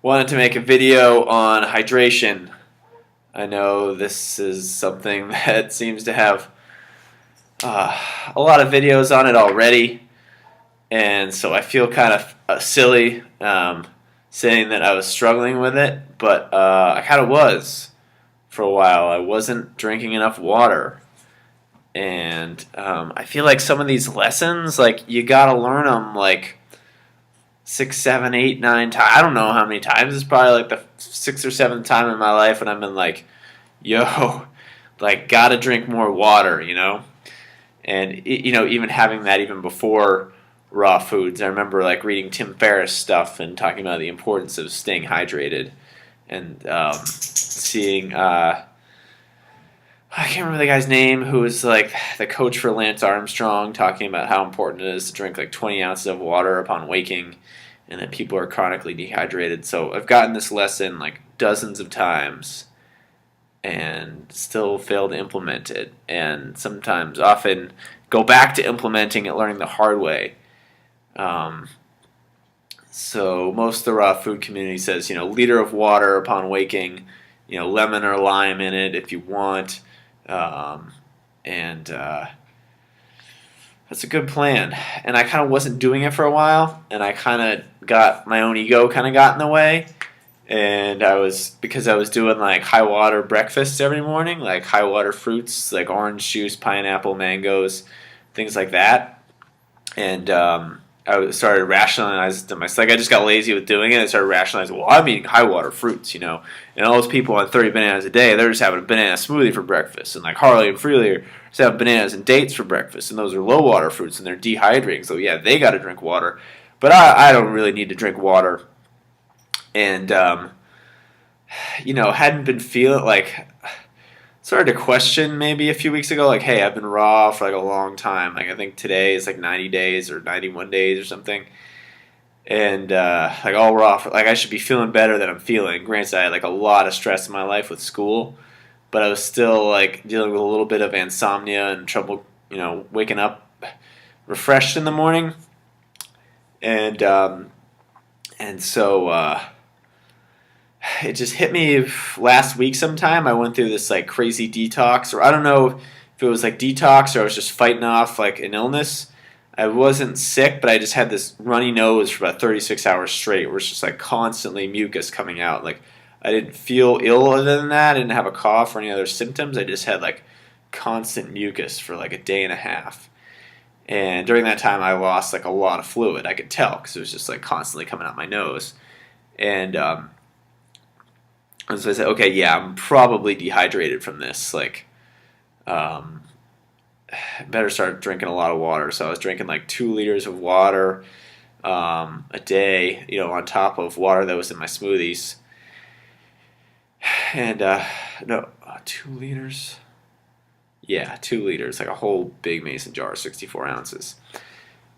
Wanted to make a video on hydration. I know this is something that seems to have a lot of videos on it already, and so I feel kind of silly saying that I was struggling with it, but I kind of was for a while. I wasn't drinking enough water, and I feel like some of these lessons, like you gotta learn them like 6, 7, 8, 9 times. I don't know how many times. It's probably like the sixth or seventh time in my life when I've been like, yo, like, gotta drink more water, you know? And, even having that even before raw foods. I remember like reading Tim Ferriss stuff and talking about the importance of staying hydrated and seeing, I can't remember the guy's name who was like the coach for Lance Armstrong, talking about how important it is to drink like 20 ounces of water upon waking, and that people are chronically dehydrated. So I've gotten this lesson like dozens of times and still fail to implement it, and sometimes often go back to implementing it, learning the hard way. So most of the raw food community says, liter of water upon waking, lemon or lime in it if you want. And that's a good plan. And I kind of wasn't doing it for a while, and I kind of got my own ego kind of got in the way. And because I was doing like high water breakfasts every morning, like high water fruits, like orange juice, pineapple, mangoes, things like that. And I started rationalizing to myself. Like I just got lazy with doing it. I started rationalizing, well, I'm eating high water fruits, and all those people on 30 bananas a day, they're just having a banana smoothie for breakfast. And like Harley and Freely are just having bananas and dates for breakfast, and those are low water fruits, and they're dehydrating. So yeah, they got to drink water, but I don't really need to drink water. And hadn't been feeling like, started to question maybe a few weeks ago, like, hey, I've been raw for like a long time. Like I think today is like 90 days or 91 days or something, and like all raw. Like I should be feeling better than I'm feeling. Granted, I had like a lot of stress in my life with school, but I was still like dealing with a little bit of insomnia and trouble, waking up refreshed in the morning, and so. It just hit me last week sometime. I went through this like crazy detox, or I don't know if it was like detox or I was just fighting off like an illness. I wasn't sick, but I just had this runny nose for about 36 hours straight, where it's just like constantly mucus coming out. Like I didn't feel ill other than that. I didn't have a cough or any other symptoms. I just had like constant mucus for like a day and a half. And during that time, I lost like a lot of fluid. I could tell because it was just like constantly coming out my nose. And so I said, okay, yeah, I'm probably dehydrated from this. Like, better start drinking a lot of water. So I was drinking like 2 liters of water a day, on top of water that was in my smoothies. And, 2 liters? Yeah, 2 liters, like a whole big mason jar, 64 ounces.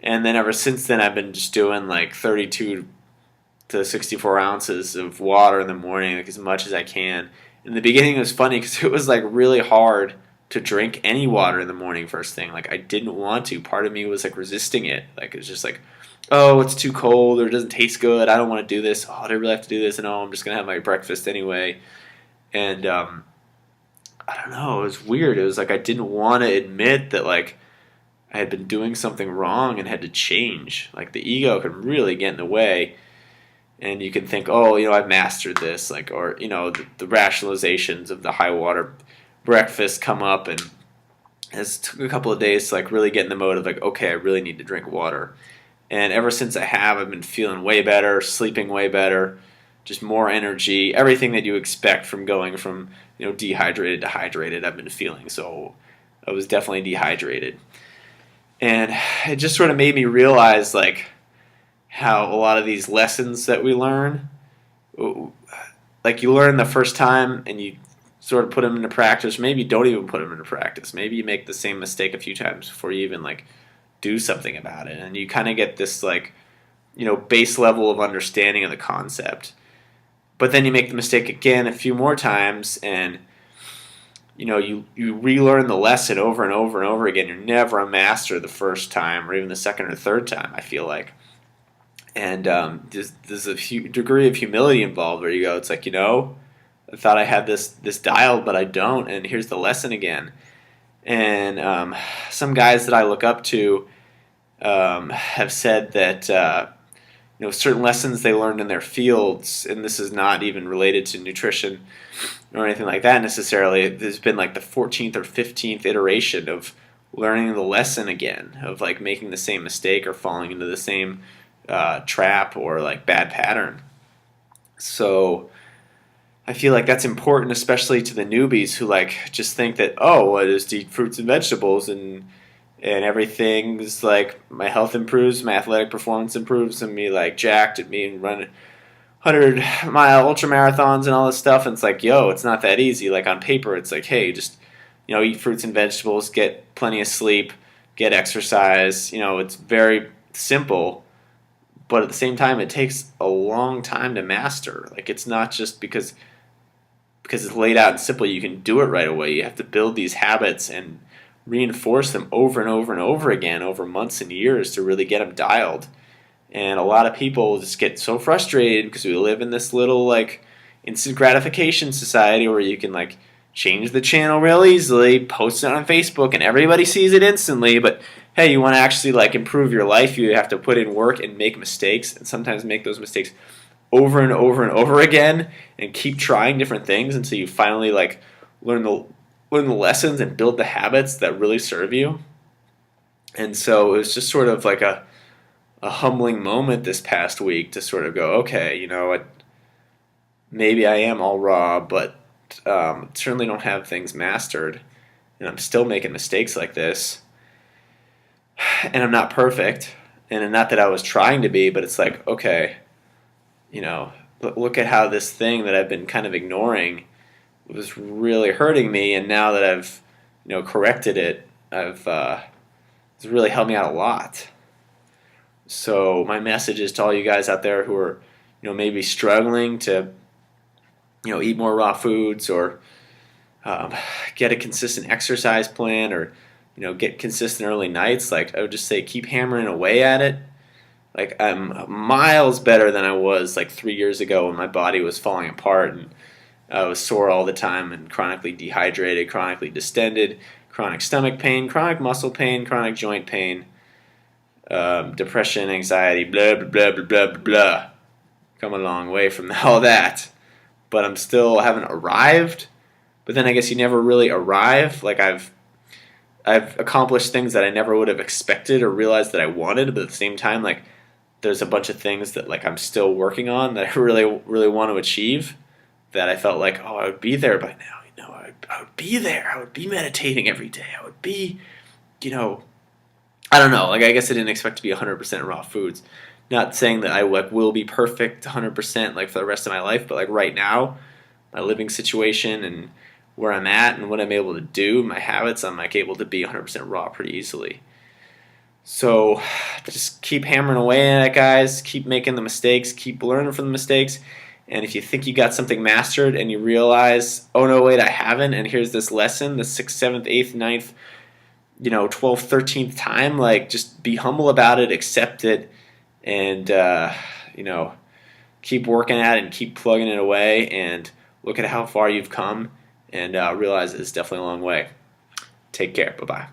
And then ever since then, I've been just doing like 32 to 64 ounces of water in the morning, like as much as I can. In the beginning, it was funny because it was like really hard to drink any water in the morning first thing. Like I didn't want to. Part of me was like resisting it. Like it's just like, oh, it's too cold or it doesn't taste good. I don't want to do this. Oh, do I really have to do this? And oh, I'm just gonna have my breakfast anyway. And I don't know. It was weird. It was like I didn't want to admit that like I had been doing something wrong and had to change. Like the ego could really get in the way. And you can think, oh, I've mastered this, like, or the rationalizations of the high water breakfast come up, and it took a couple of days to like really get in the mode of like, okay, I really need to drink water. And ever since I've been feeling way better, sleeping way better, just more energy, everything that you expect from going from dehydrated to hydrated. I've been feeling, so I was definitely dehydrated, and it just sort of made me realize like how a lot of these lessons that we learn, like you learn the first time and you sort of put them into practice. Maybe you don't even put them into practice. Maybe you make the same mistake a few times before you even like do something about it. And you kind of get this like, base level of understanding of the concept. But then you make the mistake again a few more times, and you relearn the lesson over and over and over again. You're never a master the first time or even the second or third time, I feel like. And there's a degree of humility involved where you go, it's like, I thought I had this dialed, but I don't, and here's the lesson again. And some guys that I look up to have said that certain lessons they learned in their fields, and this is not even related to nutrition or anything like that necessarily. There's been like the 14th or 15th iteration of learning the lesson again, of like making the same mistake or falling into the same trap or like bad pattern. So I feel like that's important, especially to the newbies who like just think that, oh, I just eat fruits and vegetables and everything's like my health improves, my athletic performance improves, and me like jacked at me and running 100-mile ultra marathons and all this stuff. And it's like, yo, it's not that easy. Like on paper, it's like, hey, just eat fruits and vegetables, get plenty of sleep, get exercise. It's very simple, but at the same time, it takes a long time to master. Like it's not just because it's laid out and simple, you can do it right away. You have to build these habits and reinforce them over and over and over again over months and years to really get them dialed. And a lot of people just get so frustrated because we live in this little like instant gratification society where you can like change the channel real easily, post it on Facebook, and everybody sees it instantly. But hey, you want to actually like improve your life, you have to put in work and make mistakes, and sometimes make those mistakes over and over and over again, and keep trying different things until you finally like learn the lessons and build the habits that really serve you. And so it was just sort of like a humbling moment this past week to sort of go, okay, maybe I am all raw, but certainly don't have things mastered, and I'm still making mistakes like this, and I'm not perfect, and not that I was trying to be, but it's like, okay, look at how this thing that I've been kind of ignoring was really hurting me, and now that I've corrected it, it's really helped me out a lot. So my message is to all you guys out there who are maybe struggling to eat more raw foods, or get a consistent exercise plan, or get consistent early nights. Like I would just say, keep hammering away at it. Like I'm miles better than I was like 3 years ago when my body was falling apart and I was sore all the time and chronically dehydrated, chronically distended, chronic stomach pain, chronic muscle pain, chronic joint pain, depression, anxiety, blah, blah, blah, blah, blah, blah, blah. Come a long way from all that. But I'm still haven't arrived. But then I guess you never really arrive. Like I've accomplished things that I never would have expected or realized that I wanted, but at the same time, like there's a bunch of things that like I'm still working on that I really, really want to achieve, that I felt like, oh, I would be there by now. I would be there. I would be meditating every day. I would be, I don't know. Like I guess I didn't expect to be 100% raw foods. Not saying that I like will be perfect 100% like for the rest of my life, but like right now, my living situation and where I'm at and what I'm able to do, my habits, I'm like able to be 100% raw pretty easily. So just keep hammering away at it, guys. Keep making the mistakes. Keep learning from the mistakes. And if you think you got something mastered and you realize, oh no, wait, I haven't, and here's this lesson, the 6th, 7th, 8th, 9th, 12th, 13th time, like just be humble about it, accept it, and keep working at it and keep plugging it away, and look at how far you've come, and realize it's definitely a long way. Take care. Bye-bye.